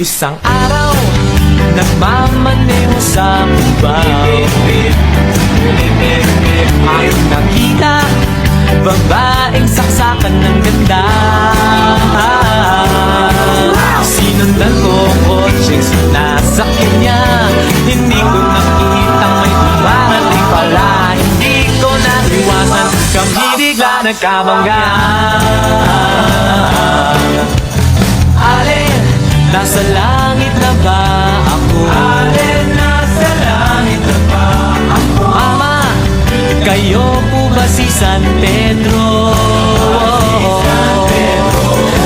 Isang araw, nagmamaneho sa Cubao. Ayong nakita, babaeng saksakan ng ganda. Sinundan ko kotseng sinasakyan niya. Hindi ko nakitang may dumarating pala. Hindi ko naiwasan, kami bigla nagkabanggaan. Alin, nasa langit na ba ako? Alin, nasa langit na ba ako? Mama, kayo po ba si San Pedro?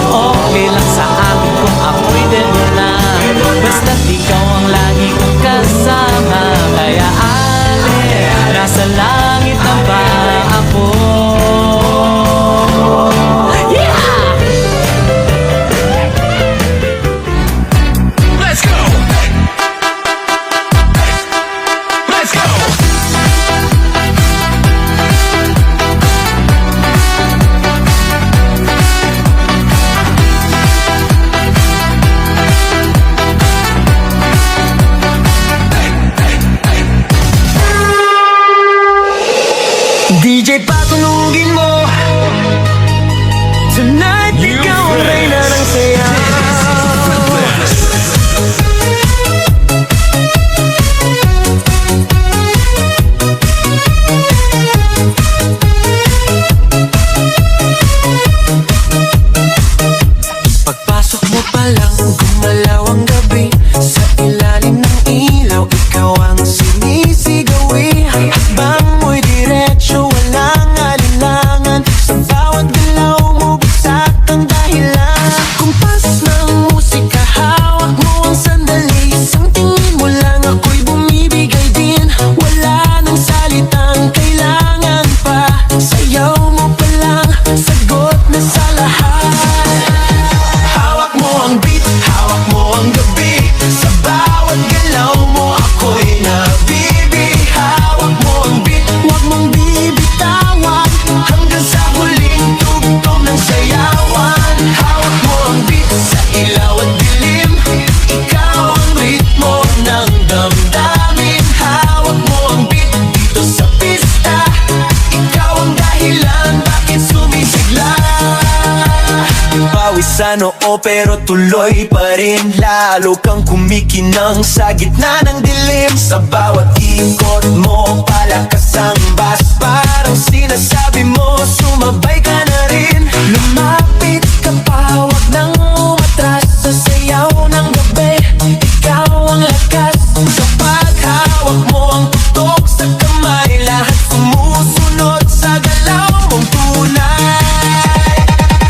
Okay lang sa akin kung ako'y dala. Basta't ikaw ang lagi kong kasama. Kaya alin, nasa langit na ba ako? DJ, patunugin mo. Tonight, ikaw ang reyna ng saya. Pagpasok mo pa lang, gumalaw ang gabi. Sa ilalim ng ilaw, ikaw ang sinisigawi. Hakbang mo'y diretso, walang alinlangan. Sa bawat galaw mo, bagsak ang dahilan. Kumpas ng musika, hawak mo ang sandali. Isang tingin mo lang, ako'y bumibigay din. Wala nang salitang kailangan pa. Sayaw mo pa lang, sagot na sa lahat. Hawak mo ang beat, hawak mo ang gabi. Sa bawat galaw mo, ako'y nabibi. Hawak mo ang beat, huwag mong bibitawan. Hanggang sa huling tugtog ng sayawan. Hawak mo ang beat, sa ilaw at dilim. Ikaw ang ritmo ng damdamin. Hawak mo ang beat, dito sa pista. Ikaw ang dahilan, bakit sumisigla. Pawisan oo pero tuloy pa rin. Lalo kang kumikinang sa gitna ng dilim. Sa bawat ikot mo, palakas ang bass. Parang sinasabi mo, sumabay ka na rin. Lumapit ka pa, wag nang umatras. Sa sayaw ng gabi, ikaw ang lakas. Sa paghawak mo ang tutok sa kamay, lahat sumusunod sa galaw mong tunay.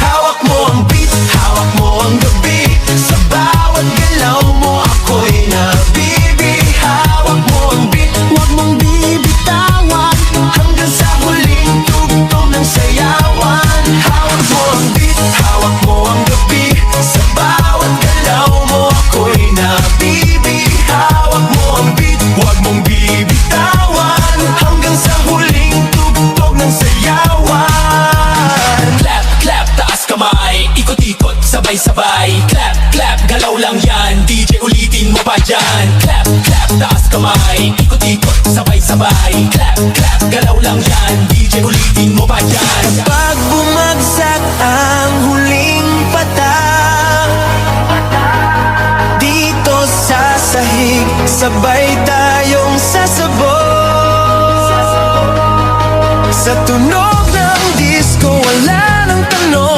Hawak mo ang beat, hawak mo ang gabi. Sa bawat galaw mo, ako'y nabibi. Hawak mo ang beat, huwag mong bibitawan. Hanggang sa huling tugtog ng sayawan. Hawak mo ang beat, hawak mo ang gabi. Sa bawat galaw mo, ako'y nabibi. Hawak mo ang beat, huwag mong bibitawan. Hanggang sa huling tugtog ng sayawan. Clap, clap, taas kamay. Ikot-ikot, sabay-sabay. Clap, clap, galaw lang yan. DJ ulitin mo pa dyan. Clap, clap, taas kamay. Ikot-ikot, sabay-sabay. Clap, clap, galaw lang yan. DJ ulitin mo pa dyan. Pag bumagsak ang huling patak, dito sa sahig, sabay tayong sasabog. Sa tunog ng disco, wala nang tanong.